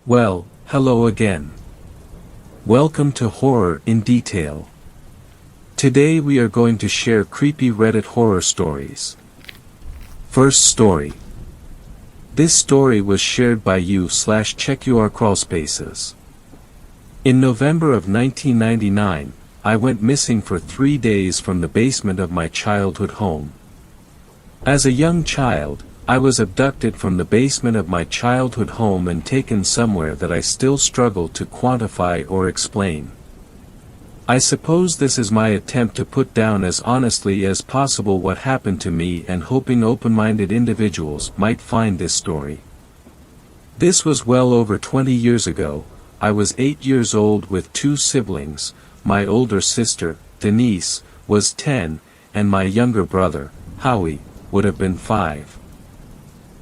Well, hello again. Welcome to Horror in Detail. Today we are going to share creepy Reddit horror stories. First story. This story was shared by you/CheckUR crawlspaces. In November of 1999, I went missing for 3 days from the basement of my childhood home. As a young child, I was abducted from the basement of my childhood home and taken somewhere that I still struggle to quantify or explain. I suppose this is my attempt to put down as honestly as possible what happened to me and hoping open-minded individuals might find this story. This was well over 20 years ago. I was 8 years old with 2 siblings. My older sister, Denise, was 10, and my younger brother, Howie, would have been 5.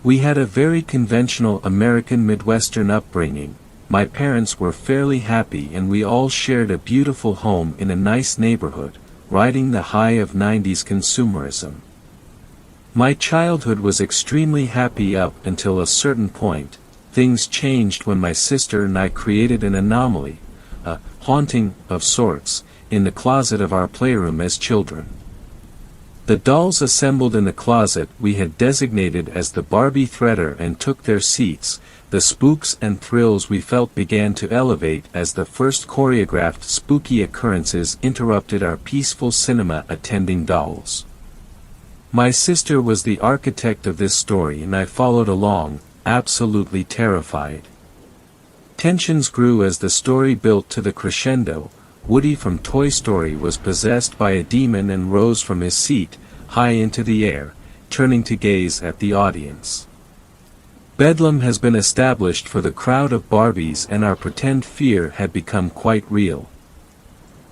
We had a very conventional American Midwestern upbringing. My parents were fairly happy and we all shared a beautiful home in a nice neighborhood, riding the high of 90s consumerism. My childhood was extremely happy up until a certain point. Things changed when my sister and I created an anomaly, a haunting of sorts, in the closet of our playroom as children. The dolls assembled in the closet we had designated as the Barbie Threader and took their seats. The spooks and thrills we felt began to elevate as the first choreographed spooky occurrences interrupted our peaceful cinema-attending dolls. My sister was the architect of this story and I followed along, absolutely terrified. Tensions grew as the story built to the crescendo. Woody from Toy Story was possessed by a demon and rose from his seat, high into the air, turning to gaze at the audience. Bedlam has been established for the crowd of Barbies and our pretend fear had become quite real.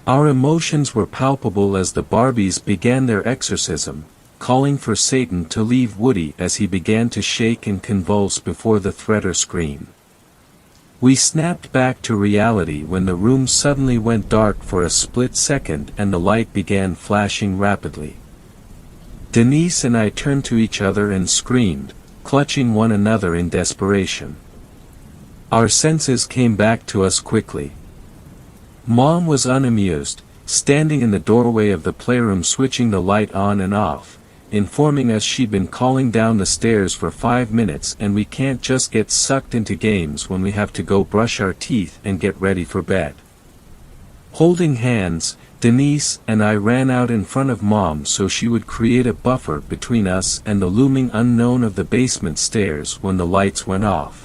Our emotions were palpable as the Barbies began their exorcism, calling for Satan to leave Woody as he began to shake and convulse before the Threader scream. We snapped back to reality when the room suddenly went dark for a split second and the light began flashing rapidly. Denise and I turned to each other and screamed, clutching one another in desperation. Our senses came back to us quickly. Mom was unamused, standing in the doorway of the playroom switching the light on and off, informing us she'd been calling down the stairs for 5 minutes and we can't just get sucked into games when we have to go brush our teeth and get ready for bed. Holding hands, Denise and I ran out in front of Mom so she would create a buffer between us and the looming unknown of the basement stairs when the lights went off.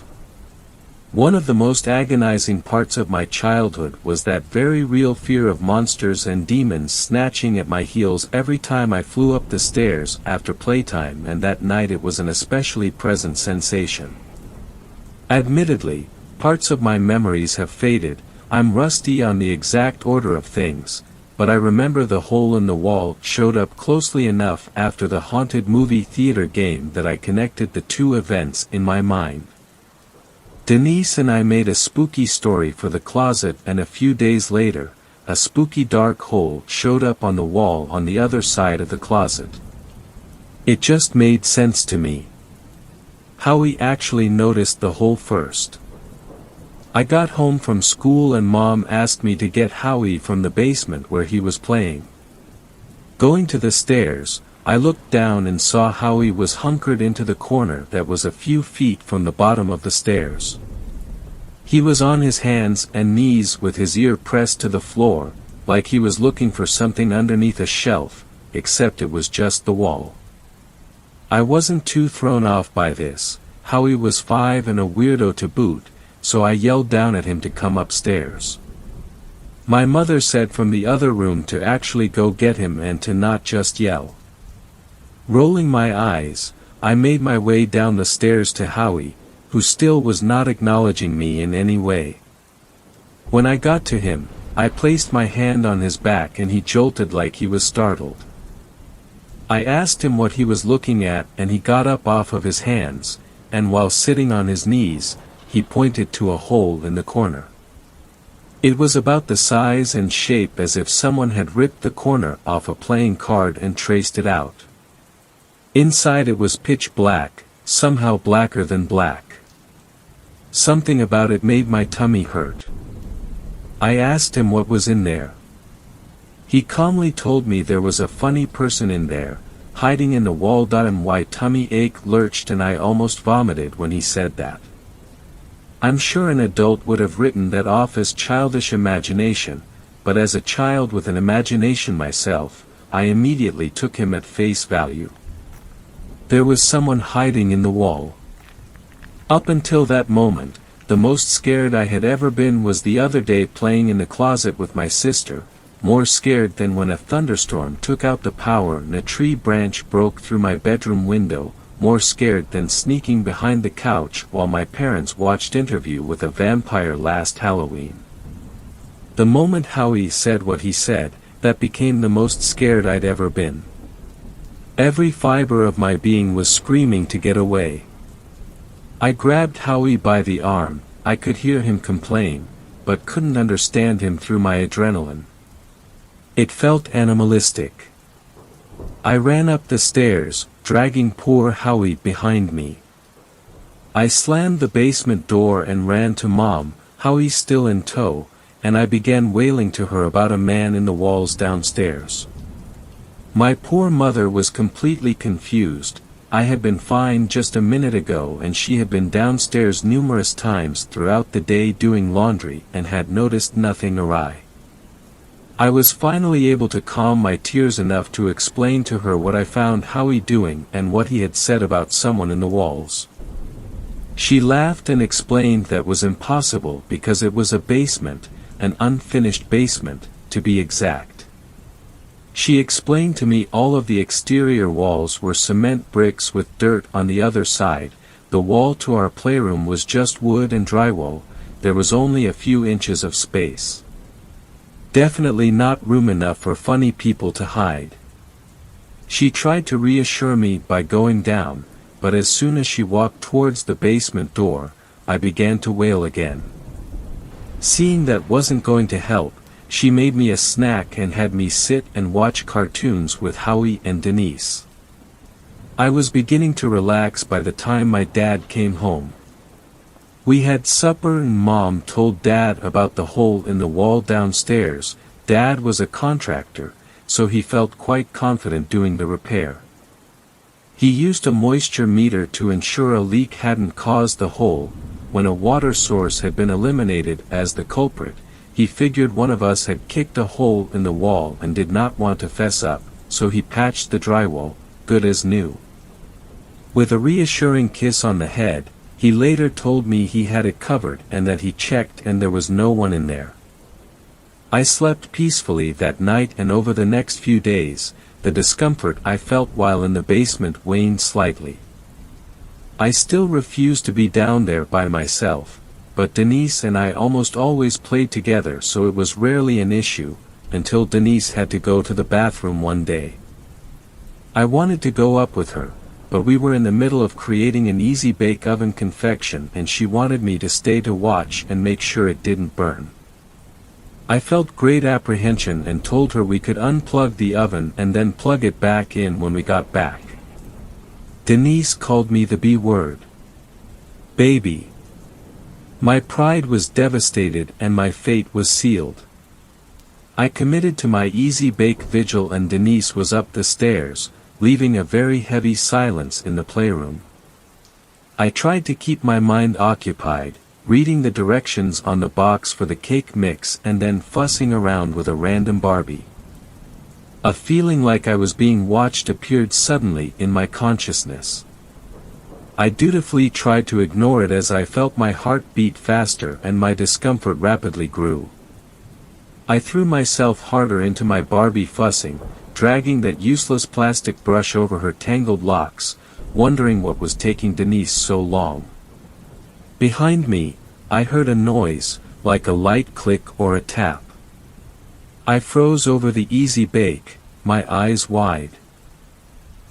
One of the most agonizing parts of my childhood was that very real fear of monsters and demons snatching at my heels every time I flew up the stairs after playtime, and that night it was an especially present sensation. Admittedly, parts of my memories have faded. I'm rusty on the exact order of things, but I remember the hole in the wall showed up closely enough after the haunted movie theater game that I connected the 2 events in my mind. Denise and I made a spooky story for the closet and a few days later, a spooky dark hole showed up on the wall on the other side of the closet. It just made sense to me. Howie actually noticed the hole first. I got home from school and Mom asked me to get Howie from the basement where he was playing. Going to the stairs, I looked down and saw Howie was hunkered into the corner that was a few feet from the bottom of the stairs. He was on his hands and knees with his ear pressed to the floor, like he was looking for something underneath a shelf, except it was just the wall. I wasn't too thrown off by this. Howie was 5 and a weirdo to boot, so I yelled down at him to come upstairs. My mother said from the other room to actually go get him and to not just yell. Rolling my eyes, I made my way down the stairs to Howie, who still was not acknowledging me in any way. When I got to him, I placed my hand on his back and he jolted like he was startled. I asked him what he was looking at and he got up off of his hands, and while sitting on his knees, he pointed to a hole in the corner. It was about the size and shape as if someone had ripped the corner off a playing card and traced it out. Inside it was pitch black, somehow blacker than black. Something about it made my tummy hurt. I asked him what was in there. He calmly told me there was a funny person in there, hiding in the wall. My tummy ache lurched and I almost vomited when he said that. I'm sure an adult would have written that off as childish imagination, but as a child with an imagination myself, I immediately took him at face value. There was someone hiding in the wall. Up until that moment, the most scared I had ever been was the other day playing in the closet with my sister, more scared than when a thunderstorm took out the power and a tree branch broke through my bedroom window, more scared than sneaking behind the couch while my parents watched Interview with a Vampire last Halloween. The moment Howie said what he said, that became the most scared I'd ever been. Every fiber of my being was screaming to get away. I grabbed Howie by the arm. I could hear him complain, but couldn't understand him through my adrenaline. It felt animalistic. I ran up the stairs, dragging poor Howie behind me. I slammed the basement door and ran to Mom, Howie still in tow, and I began wailing to her about a man in the walls downstairs. My poor mother was completely confused. I had been fine just a minute ago and she had been downstairs numerous times throughout the day doing laundry and had noticed nothing awry. I was finally able to calm my tears enough to explain to her what I found Howie doing and what he had said about someone in the walls. She laughed and explained that was impossible because it was a basement, an unfinished basement, to be exact. She explained to me all of the exterior walls were cement bricks with dirt on the other side, the wall to our playroom was just wood and drywall, there was only a few inches of space. Definitely not room enough for funny people to hide. She tried to reassure me by going down, but as soon as she walked towards the basement door, I began to wail again. Seeing that wasn't going to help, she made me a snack and had me sit and watch cartoons with Howie and Denise. I was beginning to relax by the time my dad came home. We had supper and Mom told Dad about the hole in the wall downstairs. Dad was a contractor, so he felt quite confident doing the repair. He used a moisture meter to ensure a leak hadn't caused the hole. When a water source had been eliminated as the culprit, he figured one of us had kicked a hole in the wall and did not want to fess up, so he patched the drywall, good as new. With a reassuring kiss on the head, he later told me he had it covered and that he checked and there was no one in there. I slept peacefully that night and over the next few days, the discomfort I felt while in the basement waned slightly. I still refused to be down there by myself, but Denise and I almost always played together so it was rarely an issue, until Denise had to go to the bathroom one day. I wanted to go up with her, but we were in the middle of creating an easy bake oven confection and she wanted me to stay to watch and make sure it didn't burn. I felt great apprehension and told her we could unplug the oven and then plug it back in when we got back. Denise called me the B word. Baby. My pride was devastated and my fate was sealed. I committed to my easy bake vigil and Denise was up the stairs, leaving a very heavy silence in the playroom. I tried to keep my mind occupied, reading the directions on the box for the cake mix and then fussing around with a random Barbie. A feeling like I was being watched appeared suddenly in my consciousness. I dutifully tried to ignore it as I felt my heart beat faster and my discomfort rapidly grew. I threw myself harder into my Barbie fussing, dragging that useless plastic brush over her tangled locks, wondering what was taking Denise so long. Behind me, I heard a noise, like a light click or a tap. I froze over the easy bake, my eyes wide.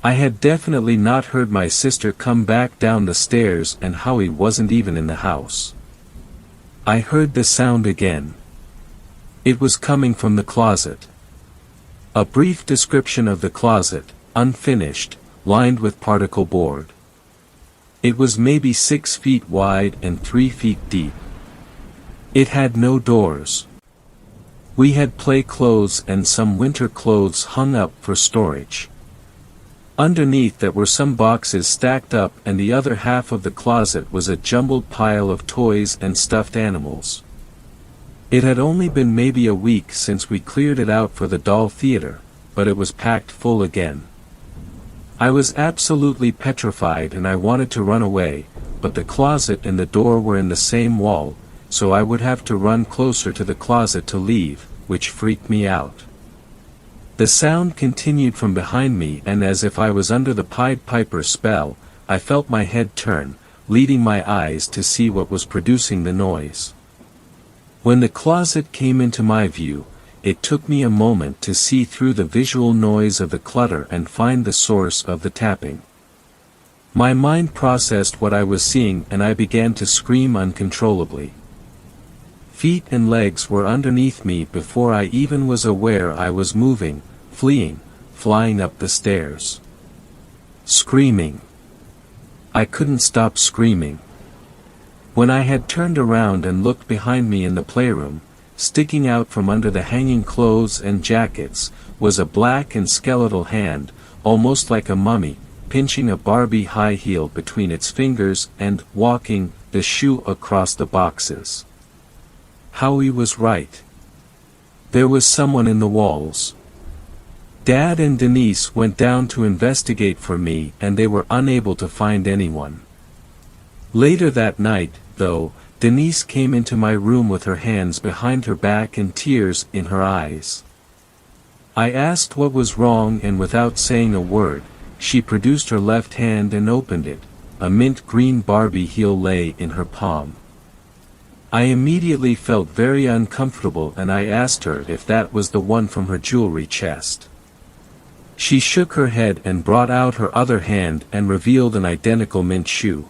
I had definitely not heard my sister come back down the stairs and Howie wasn't even in the house. I heard the sound again. It was coming from the closet. A brief description of the closet, unfinished, lined with particle board. It was maybe 6 feet wide and 3 feet deep. It had no doors. We had play clothes and some winter clothes hung up for storage. Underneath that were some boxes stacked up, and the other half of the closet was a jumbled pile of toys and stuffed animals. It had only been maybe a week since we cleared it out for the doll theater, but it was packed full again. I was absolutely petrified and I wanted to run away, but the closet and the door were in the same wall, so I would have to run closer to the closet to leave, which freaked me out. The sound continued from behind me, and as if I was under the Pied Piper's spell, I felt my head turn, leading my eyes to see what was producing the noise. When the closet came into my view, it took me a moment to see through the visual noise of the clutter and find the source of the tapping. My mind processed what I was seeing and I began to scream uncontrollably. Feet and legs were underneath me before I even was aware I was moving, fleeing, flying up the stairs. Screaming. I couldn't stop screaming. When I had turned around and looked behind me in the playroom, sticking out from under the hanging clothes and jackets, was a black and skeletal hand, almost like a mummy, pinching a Barbie high heel between its fingers and walking the shoe across the boxes. Howie was right. There was someone in the walls. Dad and Denise went down to investigate for me and they were unable to find anyone. Later that night, though, Denise came into my room with her hands behind her back and tears in her eyes. I asked what was wrong and without saying a word, she produced her left hand and opened it. A mint green Barbie heel lay in her palm. I immediately felt very uncomfortable and I asked her if that was the one from her jewelry chest. She shook her head and brought out her other hand and revealed an identical mint shoe.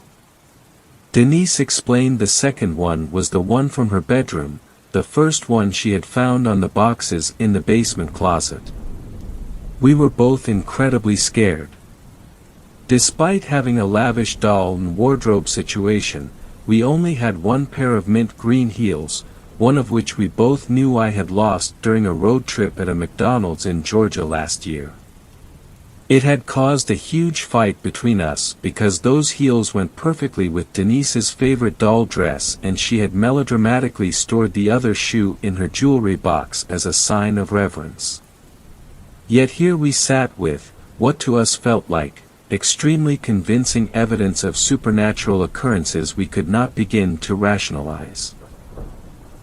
Denise explained the second one was the one from her bedroom, the first one she had found on the boxes in the basement closet. We were both incredibly scared. Despite having a lavish doll and wardrobe situation, we only had one pair of mint green heels, one of which we both knew I had lost during a road trip at a McDonald's in Georgia last year. It had caused a huge fight between us because those heels went perfectly with Denise's favorite doll dress and she had melodramatically stored the other shoe in her jewelry box as a sign of reverence. Yet here we sat with, what to us felt like, extremely convincing evidence of supernatural occurrences we could not begin to rationalize.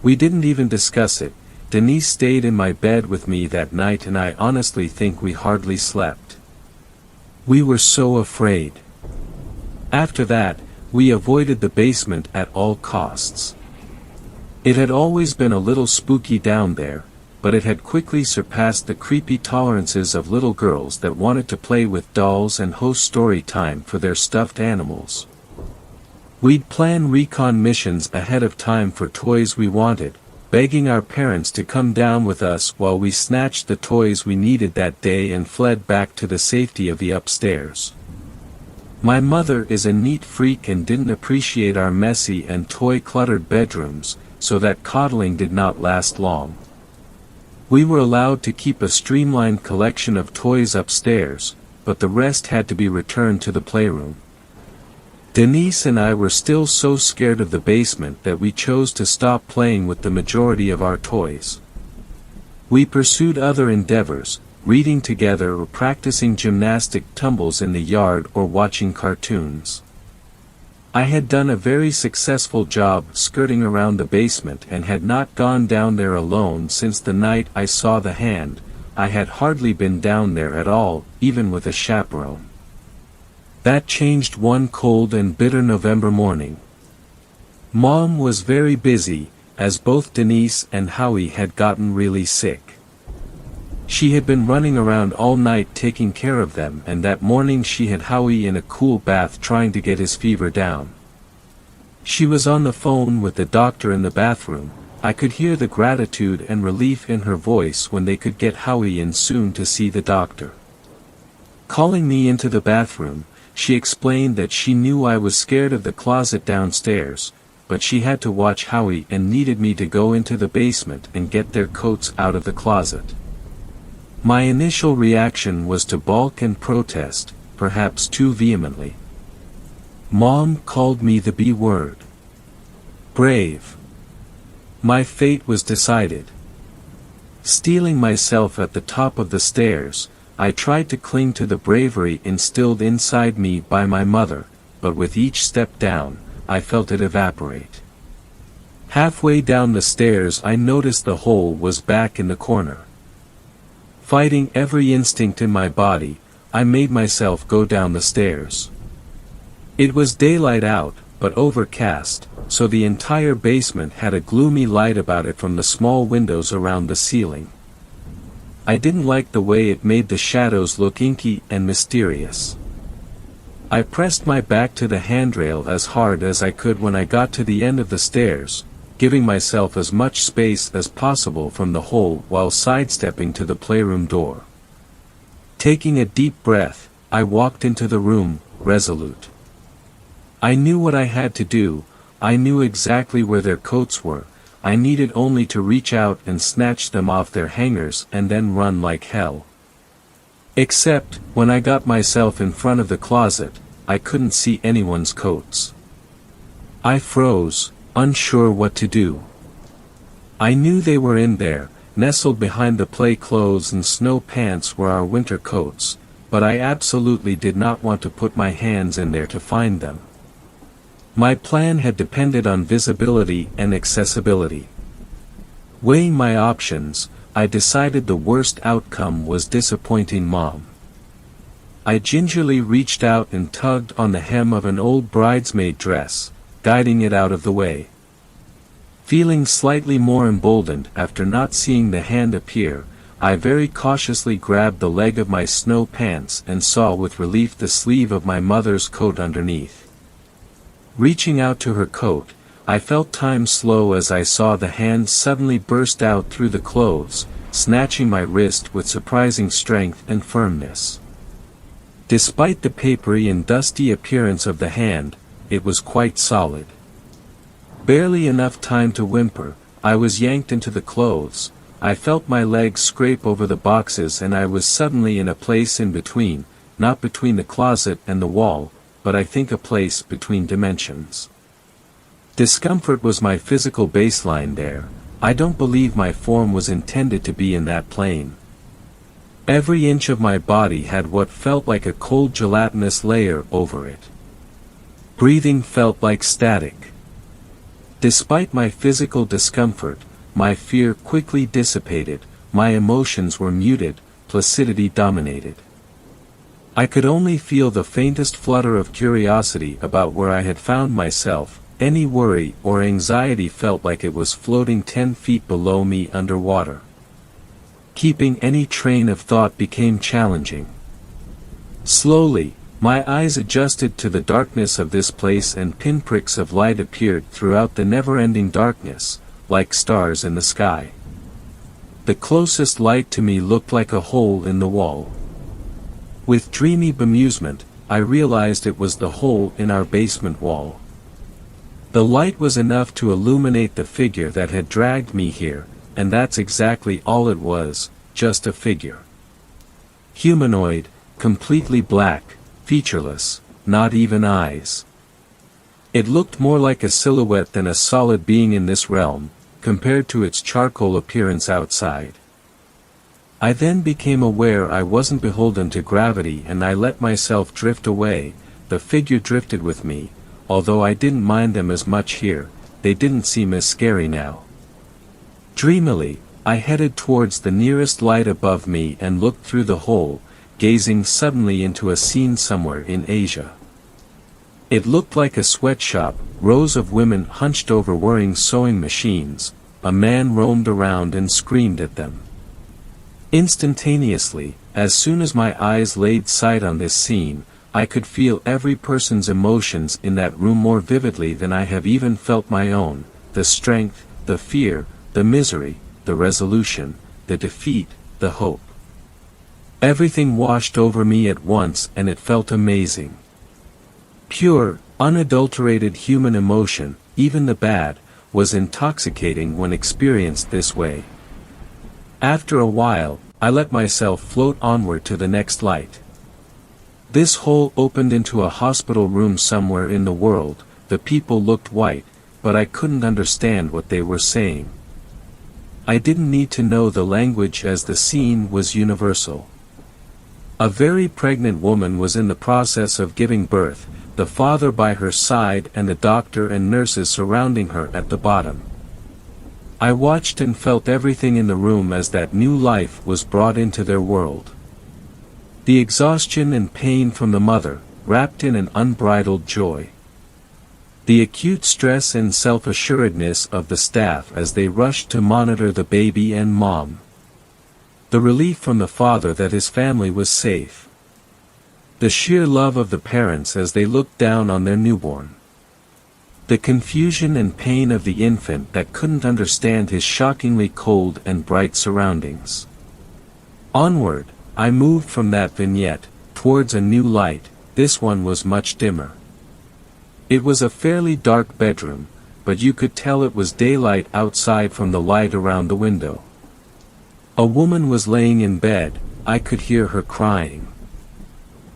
We didn't even discuss it. Denise stayed in my bed with me that night and I honestly think we hardly slept. We were so afraid. After that, we avoided the basement at all costs. It had always been a little spooky down there, but it had quickly surpassed the creepy tolerances of little girls that wanted to play with dolls and host story time for their stuffed animals. We'd plan recon missions ahead of time for toys we wanted, begging our parents to come down with us while we snatched the toys we needed that day and fled back to the safety of the upstairs. My mother is a neat freak and didn't appreciate our messy and toy-cluttered bedrooms, so that coddling did not last long. We were allowed to keep a streamlined collection of toys upstairs, but the rest had to be returned to the playroom. Denise and I were still so scared of the basement that we chose to stop playing with the majority of our toys. We pursued other endeavors, reading together or practicing gymnastic tumbles in the yard or watching cartoons. I had done a very successful job skirting around the basement and had not gone down there alone since the night I saw the hand. I had hardly been down there at all, even with a chaperone. That changed one cold and bitter November morning. Mom was very busy, as both Denise and Howie had gotten really sick. She had been running around all night taking care of them, and that morning she had Howie in a cool bath trying to get his fever down. She was on the phone with the doctor in the bathroom. I could hear the gratitude and relief in her voice when they could get Howie in soon to see the doctor. Calling me into the bathroom, She explained that she knew I was scared of the closet downstairs, but she had to watch Howie and needed me to go into the basement and get their coats out of the closet. My initial reaction was to balk and protest, perhaps too vehemently. Mom called me the B word. Brave. My fate was decided. Steeling myself at the top of the stairs, I tried to cling to the bravery instilled inside me by my mother, but with each step down, I felt it evaporate. Halfway down the stairs I noticed the hole was back in the corner. Fighting every instinct in my body, I made myself go down the stairs. It was daylight out, but overcast, so the entire basement had a gloomy light about it from the small windows around the ceiling. I didn't like the way it made the shadows look inky and mysterious. I pressed my back to the handrail as hard as I could when I got to the end of the stairs, giving myself as much space as possible from the hole while sidestepping to the playroom door. Taking a deep breath, I walked into the room, resolute. I knew what I had to do, I knew exactly where their coats were, I needed only to reach out and snatch them off their hangers and then run like hell. Except, when I got myself in front of the closet, I couldn't see anyone's coats. I froze, unsure what to do. I knew they were in there, nestled behind the play clothes and snow pants were our winter coats, but I absolutely did not want to put my hands in there to find them. My plan had depended on visibility and accessibility. Weighing my options, I decided the worst outcome was disappointing Mom. I gingerly reached out and tugged on the hem of an old bridesmaid dress, guiding it out of the way. Feeling slightly more emboldened after not seeing the hand appear, I very cautiously grabbed the leg of my snow pants and saw with relief the sleeve of my mother's coat underneath. Reaching out to her coat, I felt time slow as I saw the hand suddenly burst out through the clothes, snatching my wrist with surprising strength and firmness. Despite the papery and dusty appearance of the hand, it was quite solid. Barely enough time to whimper, I was yanked into the clothes, I felt my legs scrape over the boxes and I was suddenly in a place in between, not between the closet and the wall, but I think a place between dimensions. Discomfort was my physical baseline there, I don't believe my form was intended to be in that plane. Every inch of my body had what felt like a cold gelatinous layer over it. Breathing felt like static. Despite my physical discomfort, my fear quickly dissipated, my emotions were muted, placidity dominated. I could only feel the faintest flutter of curiosity about where I had found myself, any worry or anxiety felt like it was floating 10 feet below me underwater. Keeping any train of thought became challenging. Slowly, my eyes adjusted to the darkness of this place and pinpricks of light appeared throughout the never-ending darkness, like stars in the sky. The closest light to me looked like a hole in the wall. With dreamy bemusement, I realized it was the hole in our basement wall. The light was enough to illuminate the figure that had dragged me here, and that's exactly all it was, just a figure. Humanoid, completely black, featureless, not even eyes. It looked more like a silhouette than a solid being in this realm, compared to its charcoal appearance outside. I then became aware I wasn't beholden to gravity and I let myself drift away, the figure drifted with me, although I didn't mind them as much here, they didn't seem as scary now. Dreamily, I headed towards the nearest light above me and looked through the hole, gazing suddenly into a scene somewhere in Asia. It looked like a sweatshop, rows of women hunched over whirring sewing machines, a man roamed around and screamed at them. Instantaneously, as soon as my eyes laid sight on this scene, I could feel every person's emotions in that room more vividly than I have even felt my own, the strength, the fear, the misery, the resolution, the defeat, the hope. Everything washed over me at once and it felt amazing. Pure, unadulterated human emotion, even the bad, was intoxicating when experienced this way. After a while, I let myself float onward to the next light. This hole opened into a hospital room somewhere in the world. The people looked white, but I couldn't understand what they were saying. I didn't need to know the language as the scene was universal. A very pregnant woman was in the process of giving birth, the father by her side and the doctor and nurses surrounding her at the bottom. I watched and felt everything in the room as that new life was brought into their world. The exhaustion and pain from the mother, wrapped in an unbridled joy. The acute stress and self-assuredness of the staff as they rushed to monitor the baby and mom. The relief from the father that his family was safe. The sheer love of the parents as they looked down on their newborn. The confusion and pain of the infant that couldn't understand his shockingly cold and bright surroundings. Onward, I moved from that vignette, towards a new light. This one was much dimmer. It was a fairly dark bedroom, but you could tell it was daylight outside from the light around the window. A woman was laying in bed. I could hear her crying.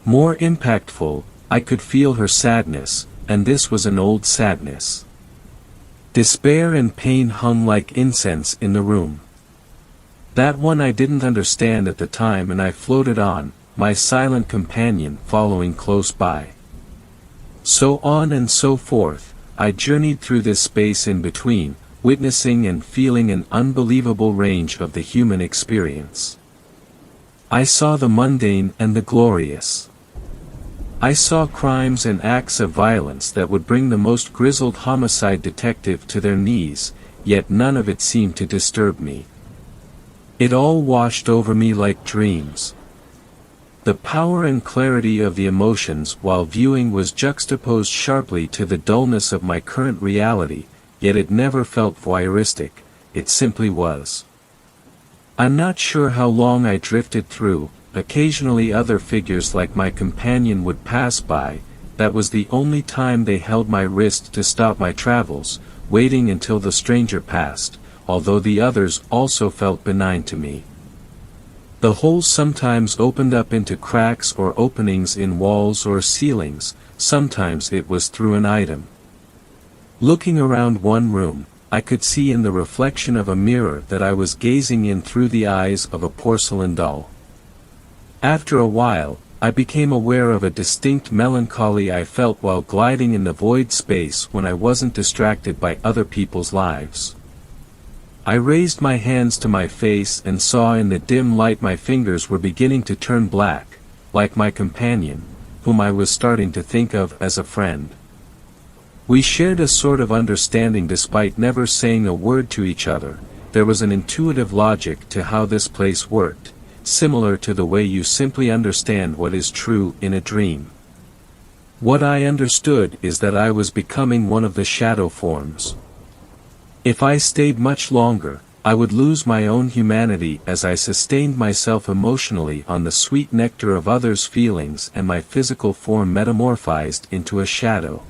More impactful, I could feel her sadness, and this was an old sadness. Despair and pain hung like incense in the room. That one I didn't understand at the time, and I floated on, my silent companion following close by. So on and so forth, I journeyed through this space in between, witnessing and feeling an unbelievable range of the human experience. I saw the mundane and the glorious. I saw crimes and acts of violence that would bring the most grizzled homicide detective to their knees, yet none of it seemed to disturb me. It all washed over me like dreams. The power and clarity of the emotions while viewing was juxtaposed sharply to the dullness of my current reality, yet it never felt voyeuristic, it simply was. I'm not sure how long I drifted through. Occasionally other figures like my companion would pass by. That was the only time they held my wrist to stop my travels, waiting until the stranger passed, although the others also felt benign to me. The holes sometimes opened up into cracks or openings in walls or ceilings, sometimes it was through an item. Looking around one room, I could see in the reflection of a mirror that I was gazing in through the eyes of a porcelain doll. After a while, I became aware of a distinct melancholy I felt while gliding in the void space when I wasn't distracted by other people's lives. I raised my hands to my face and saw in the dim light my fingers were beginning to turn black, like my companion, whom I was starting to think of as a friend. We shared a sort of understanding despite never saying a word to each other. There was an intuitive logic to how this place worked, similar to the way you simply understand what is true in a dream. What I understood is that I was becoming one of the shadow forms. If I stayed much longer, I would lose my own humanity as I sustained myself emotionally on the sweet nectar of others' feelings, and my physical form metamorphized into a shadow.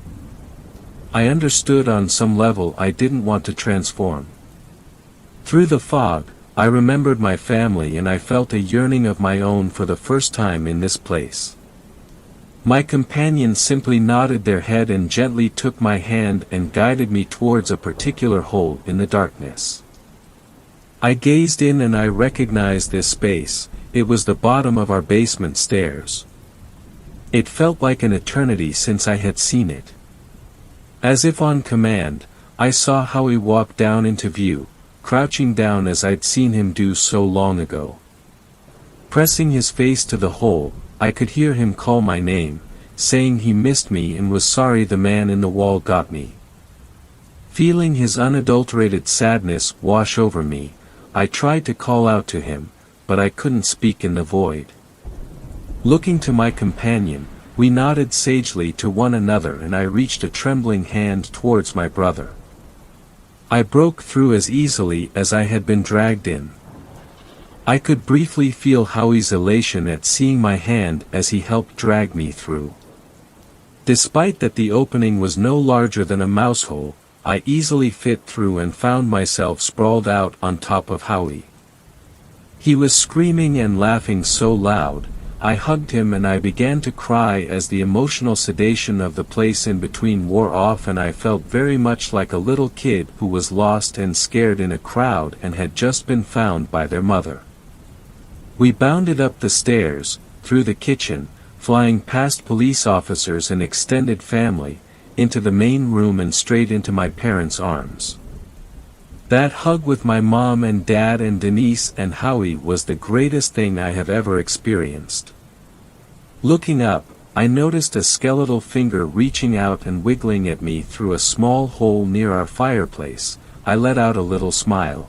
I understood on some level I didn't want to transform. Through the fog, I remembered my family, and I felt a yearning of my own for the first time in this place. My companions simply nodded their head and gently took my hand and guided me towards a particular hole in the darkness. I gazed in and I recognized this space. It was the bottom of our basement stairs. It felt like an eternity since I had seen it. As if on command, I saw how he walked down into view, crouching down as I'd seen him do so long ago. Pressing his face to the hole, I could hear him call my name, saying he missed me and was sorry the man in the wall got me. Feeling his unadulterated sadness wash over me, I tried to call out to him, but I couldn't speak in the void. Looking to my companion, we nodded sagely to one another, and I reached a trembling hand towards my brother. I broke through as easily as I had been dragged in. I could briefly feel Howie's elation at seeing my hand as he helped drag me through. Despite that the opening was no larger than a mouse hole, I easily fit through and found myself sprawled out on top of Howie. He was screaming and laughing so loud, I hugged him and I began to cry as the emotional sedation of the place in between wore off, and I felt very much like a little kid who was lost and scared in a crowd and had just been found by their mother. We bounded up the stairs, through the kitchen, flying past police officers and extended family, into the main room and straight into my parents' arms. That hug with my mom and dad and Denise and Howie was the greatest thing I have ever experienced. Looking up, I noticed a skeletal finger reaching out and wiggling at me through a small hole near our fireplace. I let out a little smile.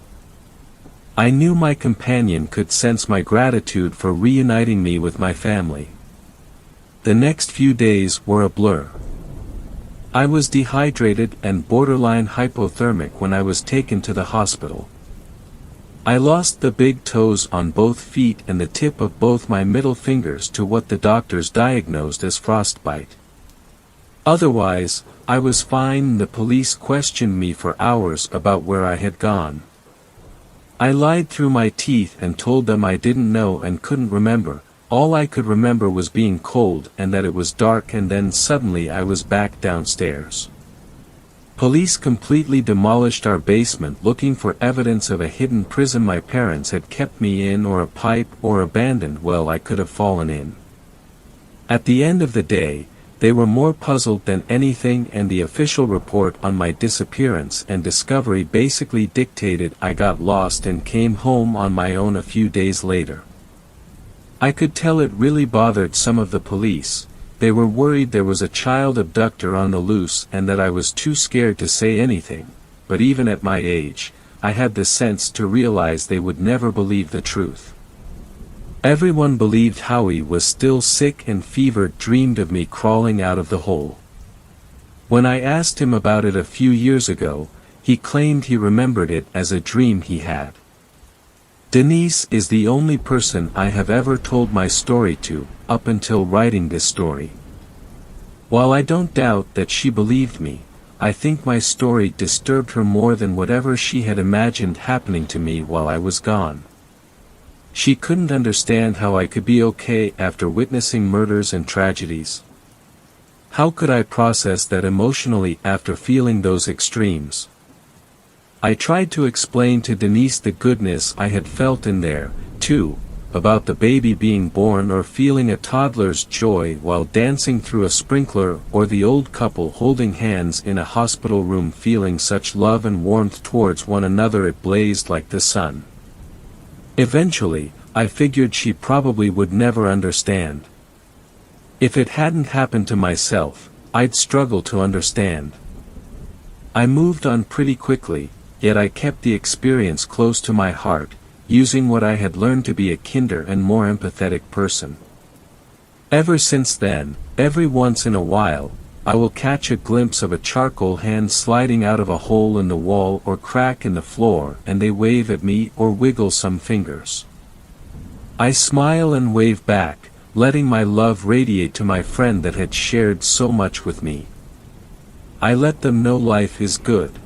I knew my companion could sense my gratitude for reuniting me with my family. The next few days were a blur. I was dehydrated and borderline hypothermic when I was taken to the hospital. I lost the big toes on both feet and the tip of both my middle fingers to what the doctors diagnosed as frostbite. Otherwise, I was fine and the police questioned me for hours about where I had gone. I lied through my teeth and told them I didn't know and couldn't remember. All I could remember was being cold and that it was dark, and then suddenly I was back downstairs. Police completely demolished our basement looking for evidence of a hidden prison my parents had kept me in, or a pipe or abandoned well I could have fallen in. At the end of the day, they were more puzzled than anything, and the official report on my disappearance and discovery basically dictated I got lost and came home on my own a few days later. I could tell it really bothered some of the police. They were worried there was a child abductor on the loose and that I was too scared to say anything, but even at my age, I had the sense to realize they would never believe the truth. Everyone believed Howie was still sick and fevered, dreamed of me crawling out of the hole. When I asked him about it a few years ago, he claimed he remembered it as a dream he had. Denise is the only person I have ever told my story to, up until writing this story. While I don't doubt that she believed me, I think my story disturbed her more than whatever she had imagined happening to me while I was gone. She couldn't understand how I could be okay after witnessing murders and tragedies. How could I process that emotionally after feeling those extremes? I tried to explain to Denise the goodness I had felt in there, too, about the baby being born or feeling a toddler's joy while dancing through a sprinkler, or the old couple holding hands in a hospital room feeling such love and warmth towards one another it blazed like the sun. Eventually, I figured she probably would never understand. If it hadn't happened to myself, I'd struggle to understand. I moved on pretty quickly, yet I kept the experience close to my heart, using what I had learned to be a kinder and more empathetic person. Ever since then, every once in a while, I will catch a glimpse of a charcoal hand sliding out of a hole in the wall or crack in the floor, and they wave at me or wiggle some fingers. I smile and wave back, letting my love radiate to my friend that had shared so much with me. I let them know life is good.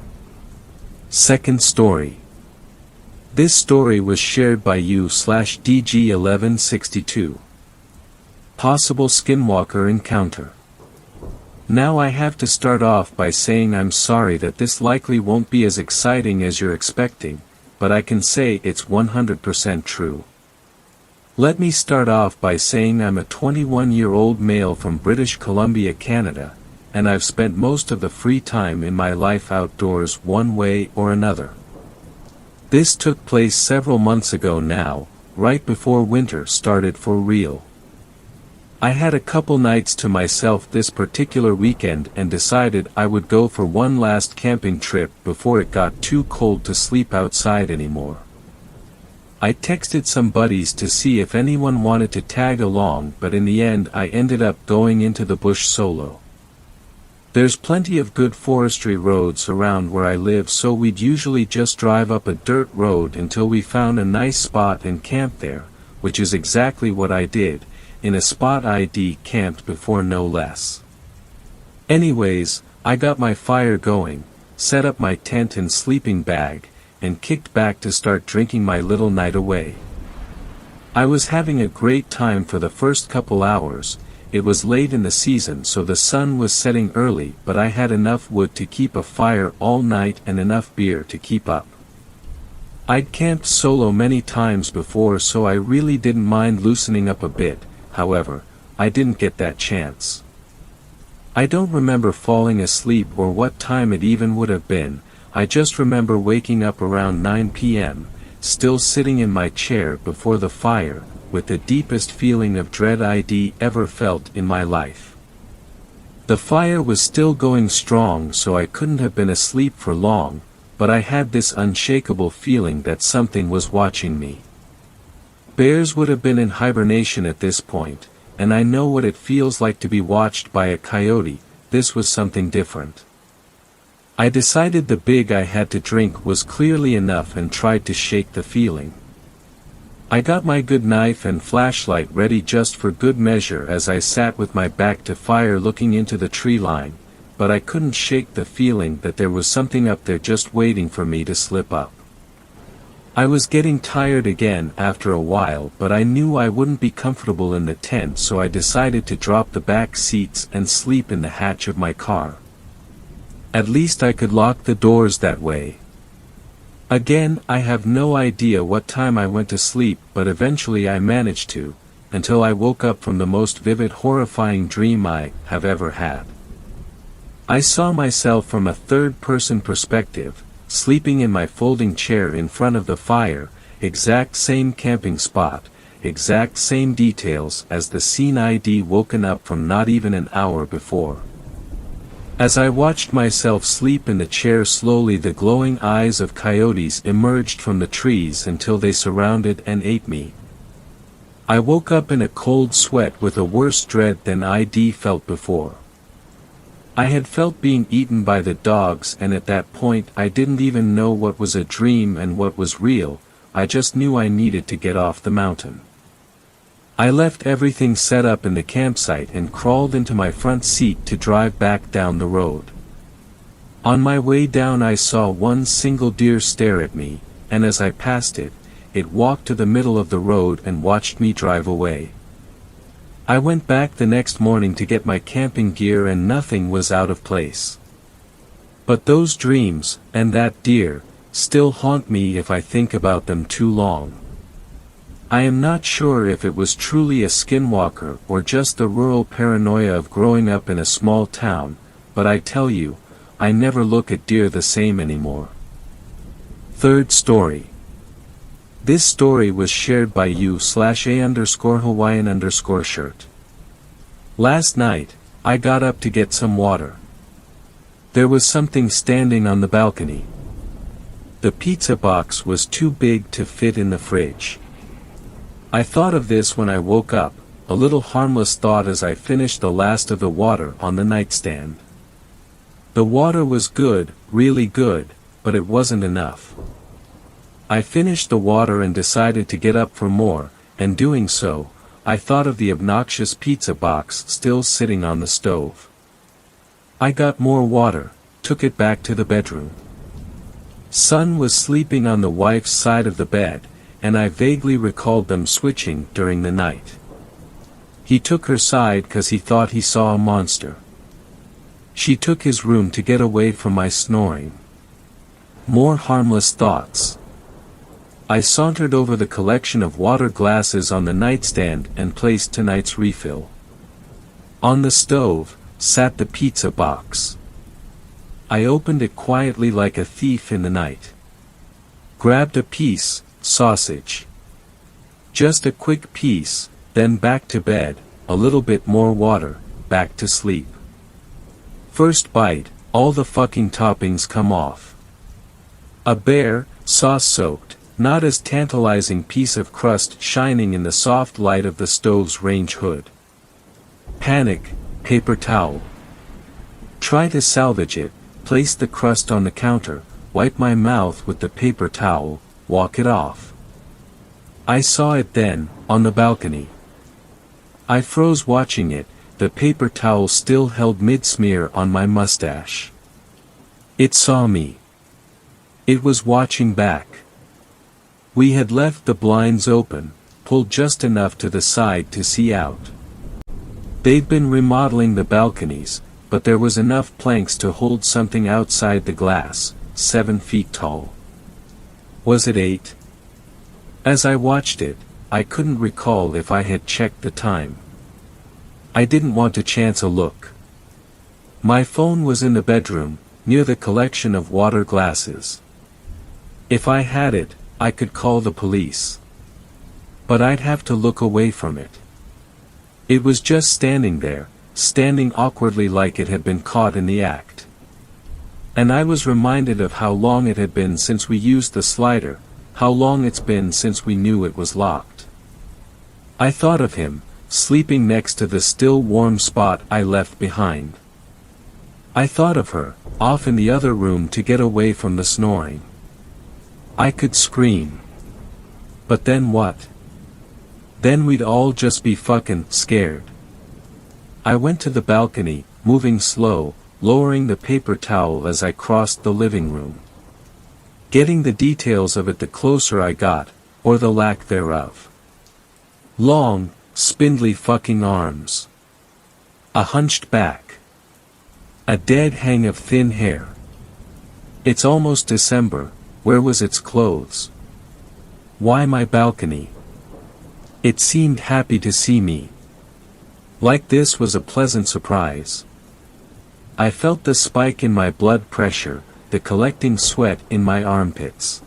Second story. This story was shared by you/DG1162. Possible Skinwalker encounter. Now I have to start off by saying I'm sorry that this likely won't be as exciting as you're expecting, but I can say it's 100% true. Let me start off by saying I'm a 21-year-old male from British Columbia, Canada, and I've spent most of the free time in my life outdoors one way or another. This took place several months ago now, right before winter started for real. I had a couple nights to myself this particular weekend and decided I would go for one last camping trip before it got too cold to sleep outside anymore. I texted some buddies to see if anyone wanted to tag along, but in the end I ended up going into the bush solo. There's plenty of good forestry roads around where I live, so we'd usually just drive up a dirt road until we found a nice spot and camp there, which is exactly what I did, in a spot I'd camped before no less. Anyways, I got my fire going, set up my tent and sleeping bag, and kicked back to start drinking my little night away. I was having a great time for the first couple hours. It was late in the season so the sun was setting early, but I had enough wood to keep a fire all night and enough beer to keep up. I'd camped solo many times before, so I really didn't mind loosening up a bit. However, I didn't get that chance. I don't remember falling asleep or what time it even would have been. I just remember waking up around 9 p.m., still sitting in my chair before the fire, with the deepest feeling of dread I'd ever felt in my life. The fire was still going strong, so I couldn't have been asleep for long, but I had this unshakable feeling that something was watching me. Bears would have been in hibernation at this point, and I know what it feels like to be watched by a coyote. This was something different. I decided the big I had to drink was clearly enough and tried to shake the feeling. I got my good knife and flashlight ready just for good measure as I sat with my back to fire looking into the tree line, but I couldn't shake the feeling that there was something up there just waiting for me to slip up. I was getting tired again after a while, but I knew I wouldn't be comfortable in the tent, so I decided to drop the back seats and sleep in the hatch of my car. At least I could lock the doors that way. Again, I have no idea what time I went to sleep, but eventually I managed to, until I woke up from the most vivid, horrifying dream I have ever had. I saw myself from a third-person perspective, sleeping in my folding chair in front of the fire, exact same camping spot, exact same details as the scene I'd woken up from not even an hour before. As I watched myself sleep in the chair, slowly the glowing eyes of coyotes emerged from the trees until they surrounded and ate me. I woke up in a cold sweat with a worse dread than I'd felt before. I had felt being eaten by the dogs, and at that point I didn't even know what was a dream and what was real. I just knew I needed to get off the mountain. I left everything set up in the campsite and crawled into my front seat to drive back down the road. On my way down I saw one single deer stare at me, and as I passed it, it walked to the middle of the road and watched me drive away. I went back the next morning to get my camping gear and nothing was out of place. But those dreams, and that deer, still haunt me if I think about them too long. I am not sure if it was truly a skinwalker or just the rural paranoia of growing up in a small town, but I tell you, I never look at deer the same anymore. Third story. This story was shared by you/a_Hawaiian_shirt. Last night, I got up to get some water. There was something standing on the balcony. The pizza box was too big to fit in the fridge. I thought of this when I woke up, a little harmless thought as I finished the last of the water on the nightstand. The water was good, really good, but it wasn't enough. I finished the water and decided to get up for more, and doing so, I thought of the obnoxious pizza box still sitting on the stove. I got more water, took it back to the bedroom. Son was sleeping on the wife's side of the bed, and I vaguely recalled them switching during the night. He took her side 'cause he thought he saw a monster. She took his room to get away from my snoring. More harmless thoughts. I sauntered over the collection of water glasses on the nightstand and placed tonight's refill. On the stove sat the pizza box. I opened it quietly like a thief in the night. Grabbed a piece, sausage. Just a quick piece, then back to bed, a little bit more water, back to sleep. First bite, all the fucking toppings come off. A bare, sauce-soaked, not as tantalizing piece of crust shining in the soft light of the stove's range hood. Panic, paper towel. Try to salvage it, place the crust on the counter, wipe my mouth with the paper towel, walk it off. I saw it then, on the balcony. I froze watching it, the paper towel still held mid-smear on my mustache. It saw me. It was watching back. We had left the blinds open, pulled just enough to the side to see out. They'd been remodeling the balconies, but there was enough planks to hold something outside the glass, 7 feet tall. Was it 8? As I watched it, I couldn't recall if I had checked the time. I didn't want to chance a look. My phone was in the bedroom, near the collection of water glasses. If I had it, I could call the police. But I'd have to look away from it. It was just standing there, standing awkwardly like it had been caught in the act. And I was reminded of how long it had been since we used the slider, how long it's been since we knew it was locked. I thought of him, sleeping next to the still warm spot I left behind. I thought of her, off in the other room to get away from the snoring. I could scream. But then what? Then we'd all just be fucking scared. I went to the balcony, moving slow, lowering the paper towel as I crossed the living room. Getting the details of it the closer I got, or the lack thereof. Long, spindly fucking arms. A hunched back. A dead hang of thin hair. It's almost December, where was its clothes? Why my balcony? It seemed happy to see me. Like this was a pleasant surprise. I felt the spike in my blood pressure, the collecting sweat in my armpits.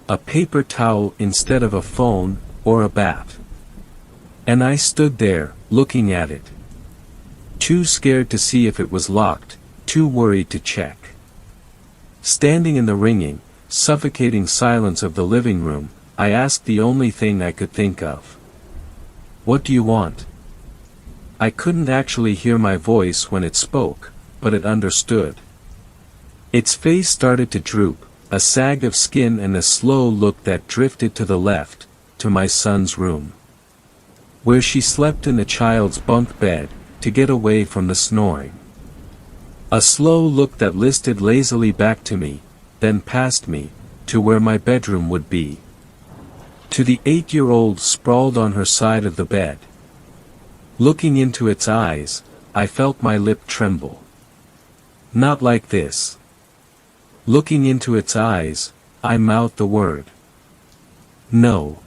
A paper towel instead of a phone, or a bat. And I stood there, looking at it. Too scared to see if it was locked, too worried to check. Standing in the ringing, suffocating silence of the living room, I asked the only thing I could think of. What do you want? I couldn't actually hear my voice when it spoke, but it understood. Its face started to droop, a sag of skin and a slow look that drifted to the left, to my son's room. Where she slept in the child's bunk bed, to get away from the snoring. A slow look that listed lazily back to me, then past me, to where my bedroom would be. To the 8-year-old sprawled on her side of the bed. Looking into its eyes, I felt my lip tremble. Not like this. Looking into its eyes, I mouthed the word. No.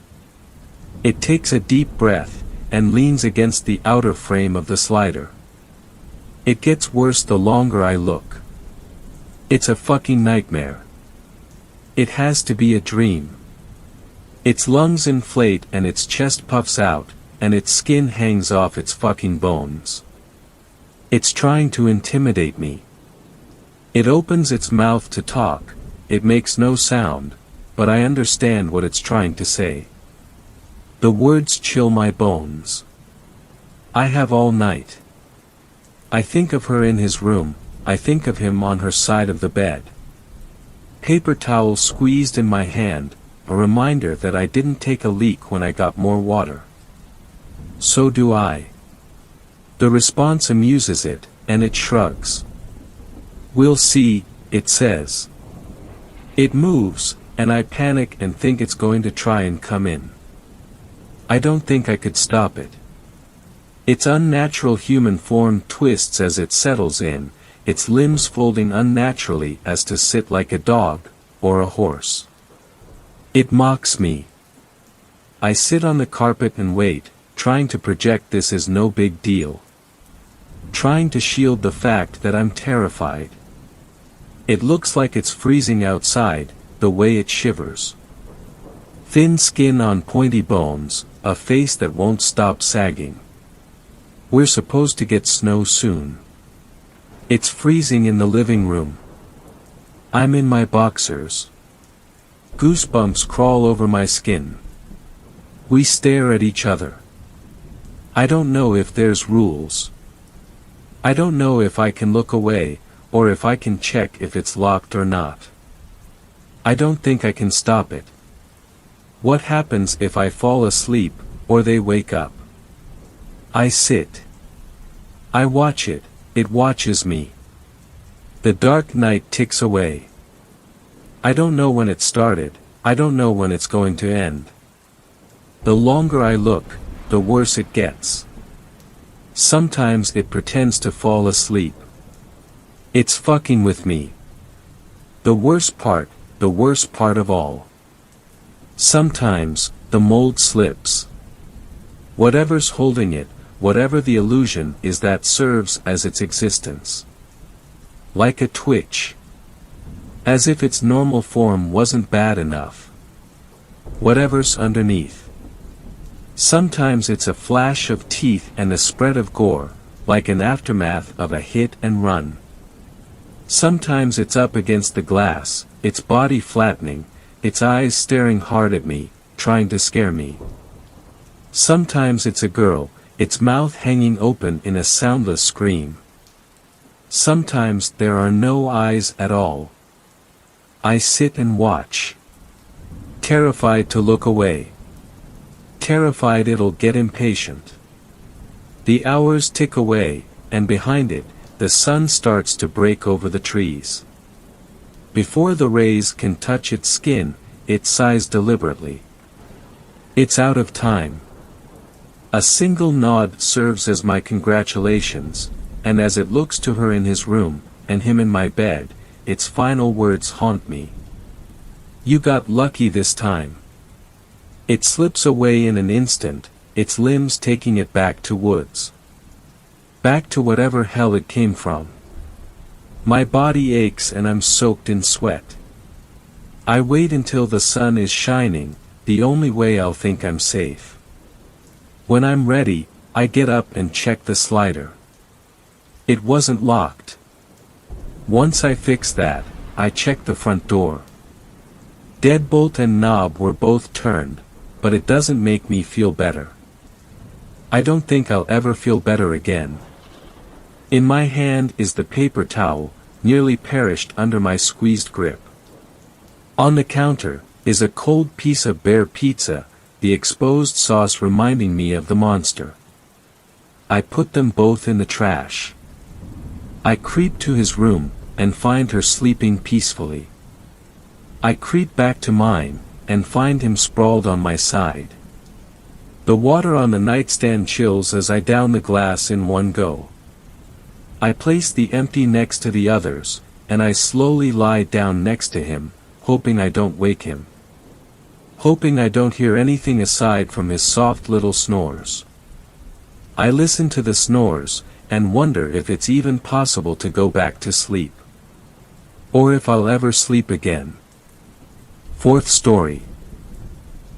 It takes a deep breath, and leans against the outer frame of the slider. It gets worse the longer I look. It's a fucking nightmare. It has to be a dream. Its lungs inflate and its chest puffs out, and its skin hangs off its fucking bones. It's trying to intimidate me. It opens its mouth to talk, it makes no sound, but I understand what it's trying to say. The words chill my bones. I have all night. I think of her in his room, I think of him on her side of the bed. Paper towel squeezed in my hand, a reminder that I didn't take a leak when I got more water. So do I. The response amuses it, and it shrugs. We'll see, it says. It moves, and I panic and think it's going to try and come in. I don't think I could stop it. Its unnatural human form twists as it settles in, its limbs folding unnaturally as to sit like a dog, or a horse. It mocks me. I sit on the carpet and wait, trying to project this as no big deal. Trying to shield the fact that I'm terrified. It looks like it's freezing outside, the way it shivers. Thin skin on pointy bones, a face that won't stop sagging. We're supposed to get snow soon. It's freezing in the living room. I'm in my boxers. Goosebumps crawl over my skin. We stare at each other. I don't know if there's rules. I don't know if I can look away, or if I can check if it's locked or not. I don't think I can stop it. What happens if I fall asleep, or they wake up? I sit. I watch it, it watches me. The dark night ticks away. I don't know when it started, I don't know when it's going to end. The longer I look, the worse it gets. Sometimes it pretends to fall asleep. It's fucking with me. The worst part of all. Sometimes, the mold slips. Whatever's holding it, whatever the illusion is that serves as its existence. Like a twitch. As if its normal form wasn't bad enough. Whatever's underneath. Sometimes it's a flash of teeth and a spread of gore, like an aftermath of a hit and run. Sometimes it's up against the glass, its body flattening, its eyes staring hard at me, trying to scare me. Sometimes it's a girl, its mouth hanging open in a soundless scream. Sometimes there are no eyes at all. I sit and watch. Terrified to look away. Terrified it'll get impatient. The hours tick away, and behind it, the sun starts to break over the trees. Before the rays can touch its skin, it sighs deliberately. It's out of time. A single nod serves as my congratulations, and as it looks to her in his room, and him in my bed, its final words haunt me. You got lucky this time. It slips away in an instant, its limbs taking it back to woods. Back to whatever hell it came from. My body aches and I'm soaked in sweat. I wait until the sun is shining, the only way I'll think I'm safe. When I'm ready, I get up and check the slider. It wasn't locked. Once I fix that, I check the front door. Deadbolt and knob were both turned, but it doesn't make me feel better. I don't think I'll ever feel better again. In my hand is the paper towel, nearly perished under my squeezed grip. On the counter is a cold piece of bare pizza, the exposed sauce reminding me of the monster. I put them both in the trash. I creep to his room, and find her sleeping peacefully. I creep back to mine, and find him sprawled on my side. The water on the nightstand chills as I down the glass in one go. I place the empty next to the others, and I slowly lie down next to him, hoping I don't wake him. Hoping I don't hear anything aside from his soft little snores. I listen to the snores, and wonder if it's even possible to go back to sleep. Or if I'll ever sleep again. Fourth story.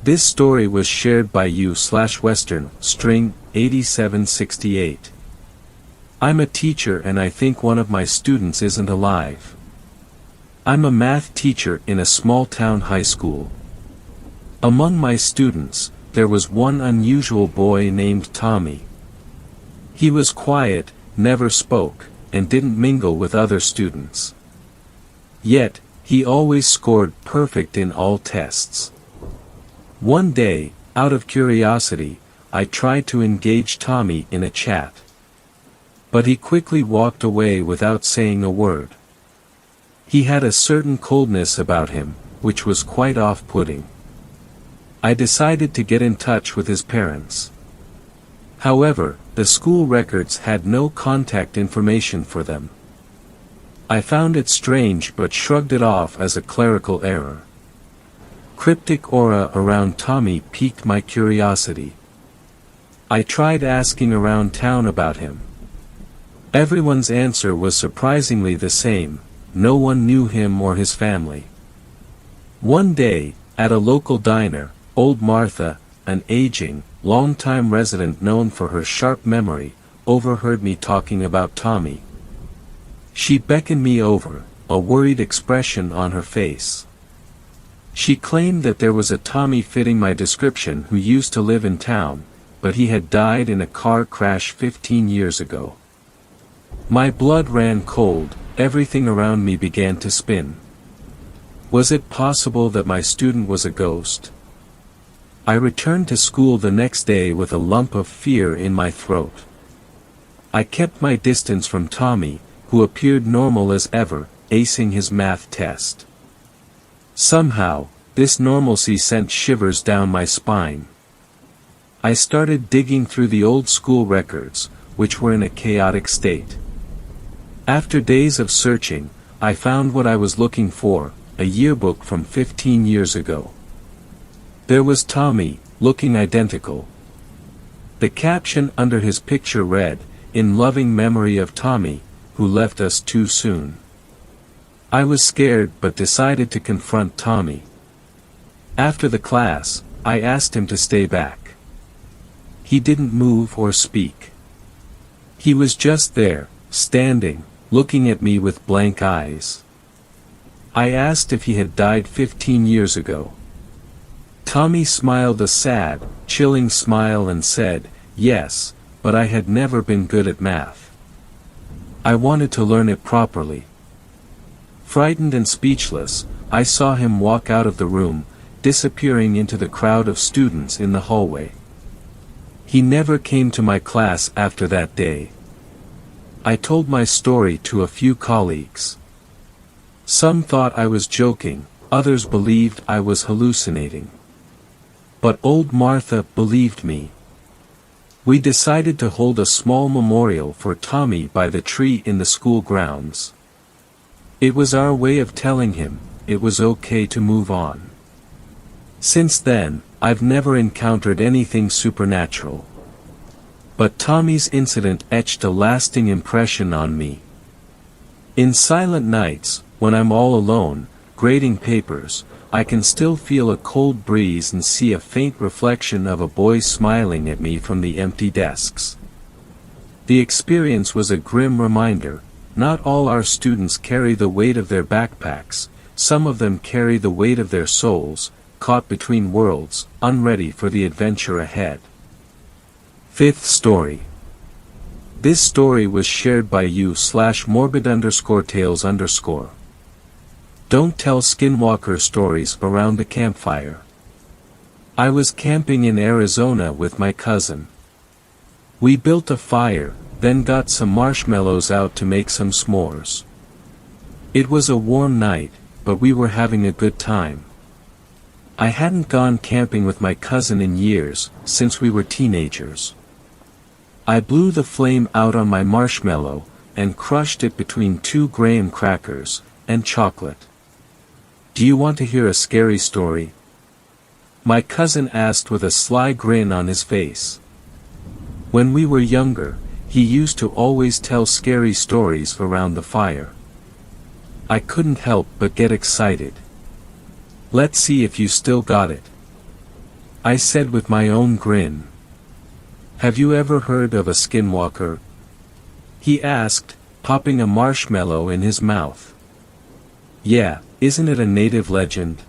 This story was shared by you/Western, string, 8768. I'm a teacher and I think one of my students isn't alive. I'm a math teacher in a small town high school. Among my students, there was one unusual boy named Tommy. He was quiet, never spoke, and didn't mingle with other students. Yet, he always scored perfect in all tests. One day, out of curiosity, I tried to engage Tommy in a chat. But he quickly walked away without saying a word. He had a certain coldness about him, which was quite off-putting. I decided to get in touch with his parents. However, the school records had no contact information for them. I found it strange but shrugged it off as a clerical error. Cryptic aura around Tommy piqued my curiosity. I tried asking around town about him. Everyone's answer was surprisingly the same: no one knew him or his family. One day, at a local diner, old Martha, an aging, long-time resident known for her sharp memory, overheard me talking about Tommy. She beckoned me over, a worried expression on her face. She claimed that there was a Tommy fitting my description who used to live in town, but he had died in a car crash 15 years ago. My blood ran cold, everything around me began to spin. Was it possible that my student was a ghost? I returned to school the next day with a lump of fear in my throat. I kept my distance from Tommy, who appeared normal as ever, acing his math test. Somehow, this normalcy sent shivers down my spine. I started digging through the old school records, which were in a chaotic state. After days of searching, I found what I was looking for, a yearbook from 15 years ago. There was Tommy, looking identical. The caption under his picture read, "In loving memory of Tommy, who left us too soon." I was scared but decided to confront Tommy. After the class, I asked him to stay back. He didn't move or speak. He was just there, standing, looking at me with blank eyes. I asked if he had died 15 years ago. Tommy smiled a sad, chilling smile and said, "Yes, but I had never been good at math. I wanted to learn it properly." Frightened and speechless, I saw him walk out of the room, disappearing into the crowd of students in the hallway. He never came to my class after that day. I told my story to a few colleagues. Some thought I was joking, others believed I was hallucinating. But old Martha believed me. We decided to hold a small memorial for Tommy by the tree in the school grounds. It was our way of telling him, it was okay to move on. Since then, I've never encountered anything supernatural. But Tommy's incident etched a lasting impression on me. In silent nights, when I'm all alone, grading papers, I can still feel a cold breeze and see a faint reflection of a boy smiling at me from the empty desks. The experience was a grim reminder. Not all our students carry the weight of their backpacks, some of them carry the weight of their souls, caught between worlds, unready for the adventure ahead. Fifth story. This story was shared by you/morbid_tales_. Don't tell Skinwalker stories around the campfire. I was camping in Arizona with my cousin. We built a fire, then got some marshmallows out to make some s'mores. It was a warm night, but we were having a good time. I hadn't gone camping with my cousin in years, since we were teenagers. I blew the flame out on my marshmallow, and crushed it between 2 graham crackers, and chocolate. "Do you want to hear a scary story?" my cousin asked with a sly grin on his face. When we were younger, he used to always tell scary stories around the fire. I couldn't help but get excited. "Let's see if you still got it," I said with my own grin. "Have you ever heard of a skinwalker?" he asked, popping a marshmallow in his mouth. "Yeah, isn't it a native legend?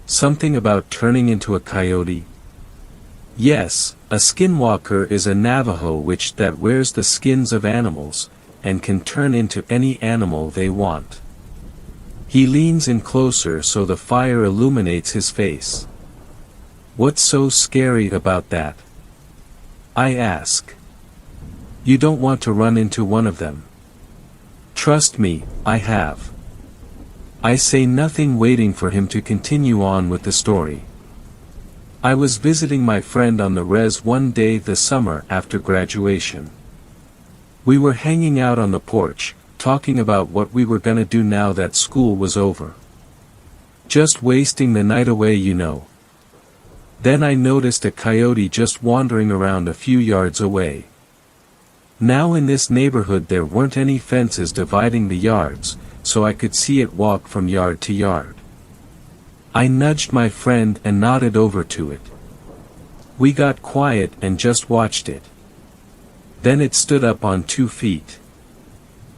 Something about turning into a coyote?" "Yes, a skinwalker is a Navajo witch that wears the skins of animals, and can turn into any animal they want." He leans in closer so the fire illuminates his face. "What's so scary about that?" I ask. "You don't want to run into one of them." "Trust me, I have." I say nothing, waiting for him to continue on with the story. I was visiting my friend on the res one day the summer after graduation. We were hanging out on the porch, talking about what we were gonna do now that school was over. Just wasting the night away, you know. Then I noticed a coyote just wandering around a few yards away. Now in this neighborhood there weren't any fences dividing the yards, so I could see it walk from yard to yard. I nudged my friend and nodded over to it. We got quiet and just watched it. Then it stood up on 2 feet.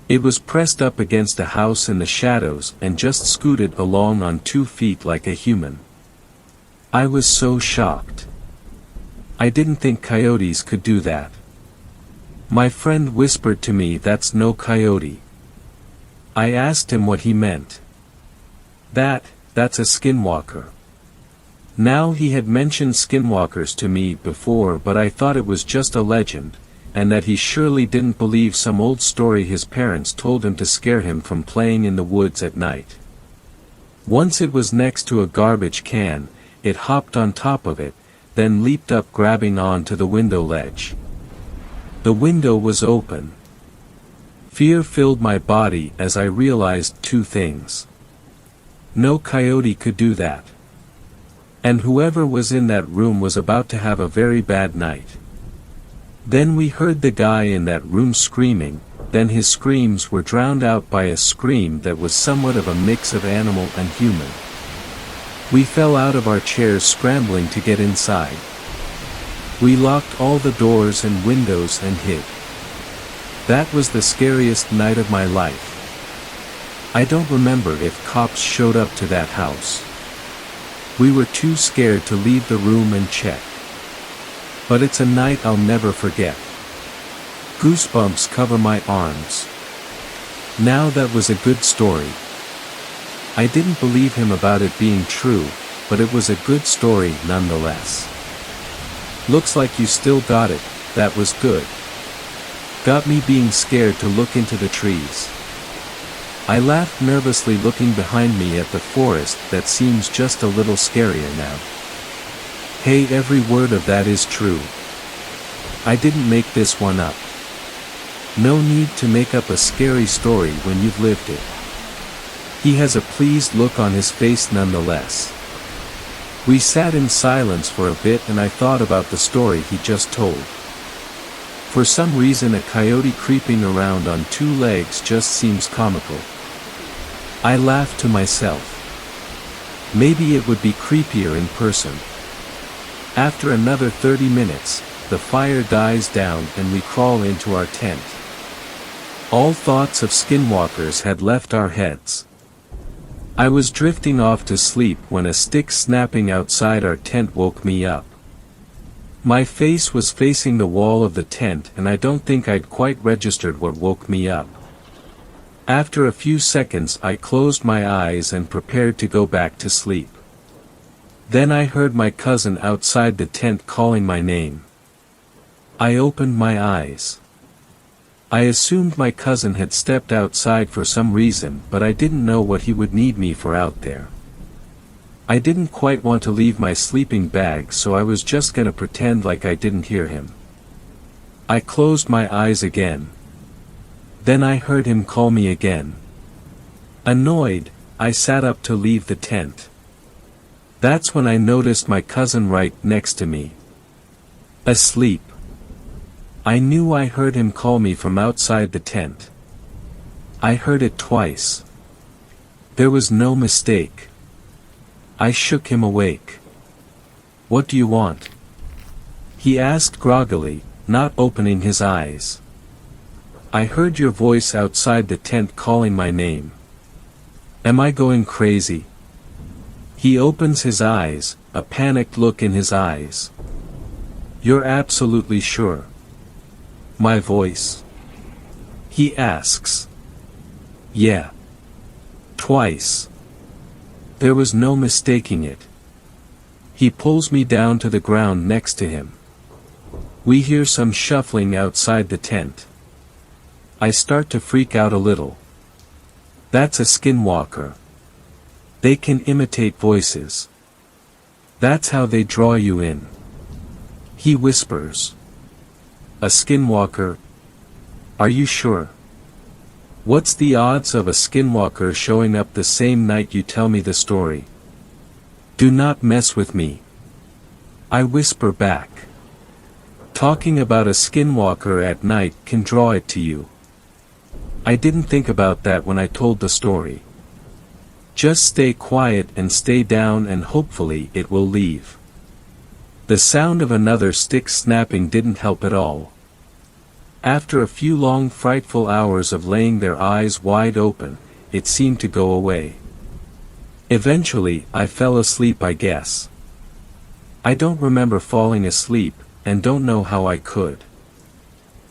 It was pressed up against a house in the shadows and just scooted along on 2 feet like a human. I was so shocked. I didn't think coyotes could do that. My friend whispered to me, "That's no coyote." I asked him what he meant. That's a skinwalker. Now he had mentioned skinwalkers to me before, but I thought it was just a legend. and that he surely didn't believe some old story his parents told him to scare him from playing in the woods at night. Once it was next to a garbage can, it hopped on top of it, then leaped up grabbing on to the window ledge. The window was open. Fear filled my body as I realized two things. No coyote could do that. And whoever was in that room was about to have a very bad night. Then we heard the guy in that room screaming, then his screams were drowned out by a scream that was somewhat of a mix of animal and human. We fell out of our chairs scrambling to get inside. We locked all the doors and windows and hid. That was the scariest night of my life. I don't remember if cops showed up to that house. We were too scared to leave the room and check. But it's a night I'll never forget. Goosebumps cover my arms. Now that was a good story. I didn't believe him about it being true, but it was a good story nonetheless. Looks like you still got it, that was good. Got me being scared to look into the trees. I laughed nervously looking behind me at the forest that seems just a little scarier now. Hey, every word of that is true. I didn't make this one up. No need to make up a scary story when you've lived it. He has a pleased look on his face nonetheless. We sat in silence for a bit and I thought about the story he just told. For some reason a coyote creeping around on two legs just seems comical. I laughed to myself. Maybe it would be creepier in person. After another 30 minutes, the fire dies down and we crawl into our tent. All thoughts of skinwalkers had left our heads. I was drifting off to sleep when a stick snapping outside our tent woke me up. My face was facing the wall of the tent and I don't think I'd quite registered what woke me up. After a few seconds I closed my eyes and prepared to go back to sleep. Then I heard my cousin outside the tent calling my name. I opened my eyes. I assumed my cousin had stepped outside for some reason, but I didn't know what he would need me for out there. I didn't quite want to leave my sleeping bag, so I was just gonna pretend like I didn't hear him. I closed my eyes again. Then I heard him call me again. Annoyed, I sat up to leave the tent. That's when I noticed my cousin right next to me. Asleep. I knew I heard him call me from outside the tent. I heard it twice. There was no mistake. I shook him awake. What do you want? He asked groggily, not opening his eyes. I heard your voice outside the tent calling my name. Am I going crazy? He opens his eyes, a panicked look in his eyes. You're absolutely sure? My voice? He asks. Yeah. Twice. There was no mistaking it. He pulls me down to the ground next to him. We hear some shuffling outside the tent. I start to freak out a little. That's a skinwalker. They can imitate voices. That's how they draw you in. He whispers. A skinwalker? Are you sure? What's the odds of a skinwalker showing up the same night you tell me the story? Do not mess with me. I whisper back. Talking about a skinwalker at night can draw it to you. I didn't think about that when I told the story. Just stay quiet and stay down and hopefully it will leave. The sound of another stick snapping didn't help at all. After a few long frightful hours of laying their eyes wide open, it seemed to go away. Eventually, I fell asleep, I guess. I don't remember falling asleep, and don't know how I could.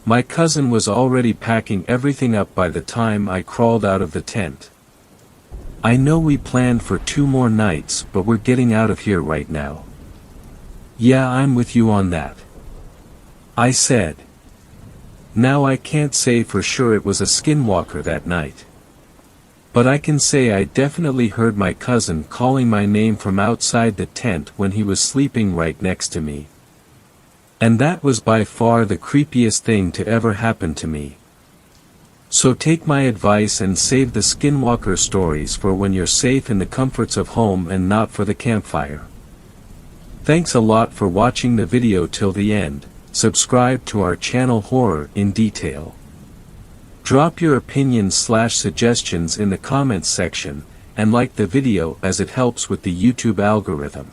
My cousin was already packing everything up by the time I crawled out of the tent. I know we planned for 2 more nights, but we're getting out of here right now. Yeah, I'm with you on that. I said. Now I can't say for sure it was a skinwalker that night. But I can say I definitely heard my cousin calling my name from outside the tent when he was sleeping right next to me. And that was by far the creepiest thing to ever happen to me. So take my advice and save the skinwalker stories for when you're safe in the comforts of home and not for the campfire. Thanks a lot for watching the video till the end. Subscribe to our channel Horror in Detail. Drop your opinions/suggestions in the comments section, and like the video as it helps with the YouTube algorithm.